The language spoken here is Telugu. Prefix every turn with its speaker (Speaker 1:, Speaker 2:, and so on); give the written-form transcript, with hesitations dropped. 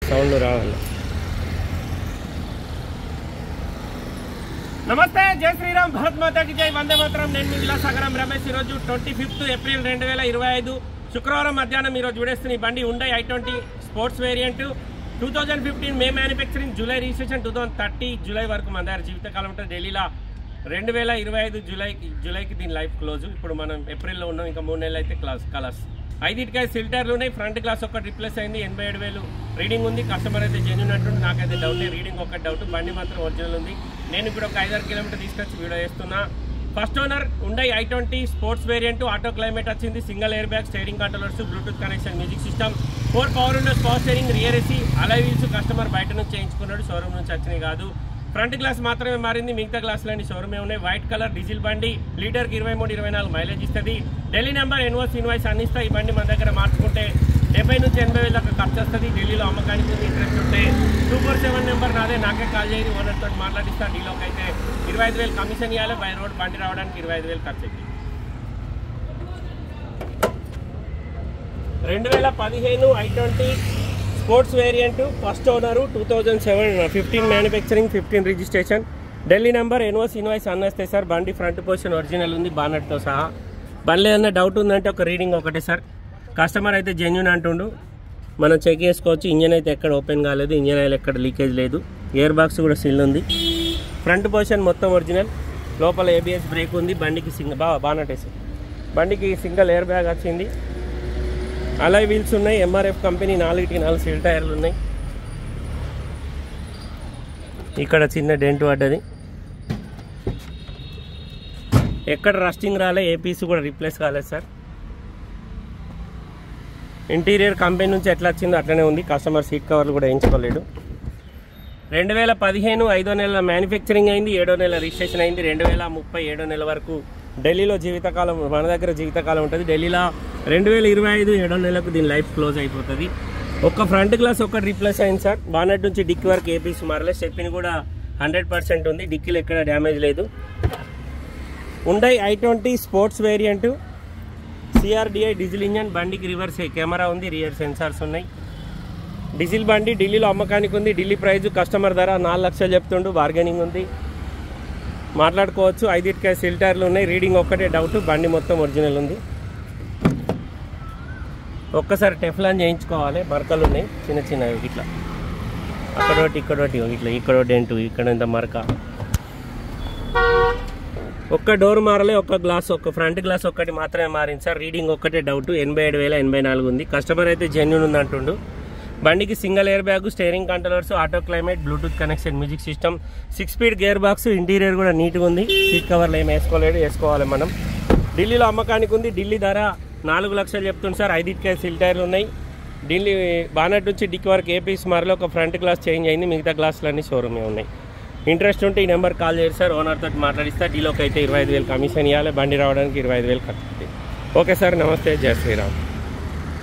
Speaker 1: సౌండ్ రావాలి. నమస్తే, జై శ్రీరామ్, భారత్ మాతాకి జై, వందే మాతరం. నేను మీ విలాసాగరం రమేష్. ఈరోజు 25 ఏప్రిల్ 2025 శుక్రవారం మధ్యాహ్నం ఈరోజు చూడేస్తున్న ఈ బండి Hyundai i20 స్పోర్ట్స్ వేరియంట్ 2015 మే మ్యానుఫ్యాక్చరింగ్, జూలై రిజిస్ట్రేషన్, 2030 జూలై వరకు మన దగ్గర జీవితకాలం ఉంటుంది. ఢిల్లీలో 2025 జూలైకి దీని లైఫ్ క్లోజ్. ఇప్పుడు మనం ఏప్రిల్లో ఉన్నాం, ఇంకా 3 నెలలు అయితే కలర్స్. 5 ఫిల్టర్లు ఉన్నాయి. ఫ్రంట్ గ్లాస్ ఒకటి రిప్లేస్ అయింది. 87,000 రీడింగ్ ఉంది. కస్టమర్ అయితే జెన్యూన్ అంటుంది. నాకైతే డౌట్ లేదు, రీడింగ్ ఒకటి డౌట్. బండి మాత్రం ఒరిజినల్ ఉంది. నేను ఇప్పుడు ఒక 5-6 కిలోమీటర్ తీసుకొచ్చి వీడియో చేస్తున్నా. First owner Hyundai i20 sports variant. Auto climate వచ్చింది. Single air bag, steering controllers, Bluetooth connection, music system, 4 power windows, power steering, rear AC, alloy wheels customer బయట నుంచి చేయించుకున్నాడు, షోరూమ్ నుంచి వచ్చినాయి కాదు. ఫ్రంట్ గ్లాస్ మాత్రమే మారింది, మిగతా గ్లాసులన్నీ షోరూమే ఉన్నాయి. వైట్ కలర్ డీజిల్ బండి, లీటర్కి 23-24 మైలేజ్ ఇస్తుంది. ఢిల్లీ నెంబర్, ఇన్వాయిస్ అందిస్తా. ఈ బండి మన దగ్గర మార్చుకుంటే 70,000 నుంచి 80,000 దాకా ఖర్చు వస్తుంది. ఢిల్లీలో అమ్మకానికి ఇంట్రెస్ట్ ఉంటే 247 నెంబర్ నాదే, నాకే కాల్ చేయండి. ఓనర్ తోటి మాట్లాడిస్తా. డీలోకి అయితే 25,000 కమిషన్ ఇవ్వాలి. బై రోడ్ బండి రావడానికి 25,000 ఖర్చు అయింది. 2015 i20 sports variant. First owner 2015 manufacturing, 15 registration. Delhi number, invoice అన్నేస్తే సార్. బండి ఫ్రంట్ పొజిషన్ ఒరిజినల్ ఉంది, బానట్తో సహా. బండి ఏదన్నా డౌట్ ఉందంటే ఒక రీడింగ్ ఒకటే సార్. కస్టమర్ అయితే జెన్యూన్ అంటుండు, మనం చెక్ చేసుకోవచ్చు. ఇంజన్ అయితే ఎక్కడ ఓపెన్ కాలేదు, ఇంజన్ ఆయిల్ ఎక్కడ లీకేజ్ లేదు. ఇయర్ బాక్స్ కూడా సిల్ ఉంది. ఫ్రంట్ పొజిషన్ మొత్తం ఒరిజినల్. లోపల ఏబిఎస్ బ్రేక్ ఉంది. బండికి బానట్ వేసి బండికి సింగిల్ ఎయిర్ బ్యాగ్ వచ్చింది. అలై వీల్స్ ఉన్నాయి. ఎంఆర్ఎఫ్ కంపెనీ 4 సీల్ టైర్లు ఉన్నాయి. ఇక్కడ చిన్న డెంట్ పడ్డది. ఎక్కడ రస్టింగ్ రాలే, ఏ పీస్ కూడా రీప్లేస్ కాలేదు సార్. ఇంటీరియర్ కంపెనీ నుంచి ఎట్లా వచ్చిందో అట్లనే ఉంది. కస్టమర్ సీట్ కవర్లు కూడా వేయించుకోలేడు. 2015 5వ నెల మ్యానుఫ్యాక్చరింగ్ అయింది, 7వ నెల రిజిస్ట్రేషన్ అయింది. 2030 7వ నెల వరకు ఢిల్లీలో జీవితకాలం, మన దగ్గర జీవితకాలం ఉంటుంది. ఢిల్లీలో 2025 7వ నెలకు దీని లైఫ్ క్లోజ్ అయిపోతుంది. ఒక్క ఫ్రంట్ గ్లాస్ ఒకటి రీప్లేస్ అయింది సార్. బానెట్ నుంచి డిక్కీ వరకు ఏ పీస్ మారలే. స్టెప్ని కూడా 100% ఉంది. డిక్కీలో ఎక్కడ డ్యామేజ్ లేదు. Hyundai i20 sports variant, CRDI diesel engine. బండికి రివర్స్ కెమెరా ఉంది, రియర్ సెన్సార్స్ ఉన్నాయి. డీజిల్ బండి ఢిల్లీలో అమ్మకానికి ఉంది. ఢిల్లీ ప్రైజ్ కస్టమర్ ధర 4 లక్షలు చెప్తుండు. బార్గెనింగ్ ఉంది, మాట్లాడుకోవచ్చు. 5 సీల్ టైర్లు ఉన్నాయి. రీడింగ్ ఒక్కటే డౌట్. బండి మొత్తం ఒరిజినల్ ఉంది. ఒక్కసారి టెఫ్లాన్ చేయించుకోవాలి. మరకలు ఉన్నాయి చిన్న చిన్నవి, ఇట్లా అక్కడోటి ఇక్కడోటి, ఇట్లా ఇక్కడ డెంటు, ఇక్కడ ఇంత మరక. ఒక్క డోర్ మారలే, ఒక్క గ్లాస్, ఒక్క ఫ్రంట్ గ్లాస్ ఒక్కటి మాత్రమే మారింది సార్. రీడింగ్ ఒక్కటే డౌట్. 87,084 ఉంది. కస్టమర్ అయితే జెన్యూన్ ఉంది అంటుండు. బండికి single air bag, steering controllers, auto climate, Bluetooth connection, music system, 6 speed gear box. Interior కూడా నీట్గా ఉంది. సీట్ కవర్లు ఏమి వేసుకోవాలి మనం. ఢిల్లీలో అమ్మకానికి ఉంది. ఢిల్లీ ధర 4 లక్షలు చెప్తుంది సార్. 5 సీల్ టైర్లు ఉన్నాయి. ఢిల్లీ బానెట్ నుంచి డిక్కీ వరకు ఏ పీస్ మారలో, ఒక ఫ్రంట్ గ్లాస్ చేంజ్ అయింది. మిగతా గ్లాసులు అన్నీ షోరూమే ఉన్నాయి. ఇంట్రెస్ట్ ఉంటే ఈ నెంబర్ కాల్ చేయరు సార్. ఓనర్ తోటి మాట్లాడిస్తా. డీలోకి అయితే 25,000 కమిషన్ ఇవ్వాలి. బండి రావడానికి 25,000 ఖర్చు. ఓకే సార్, నమస్తే, జై శ్రీరామ్.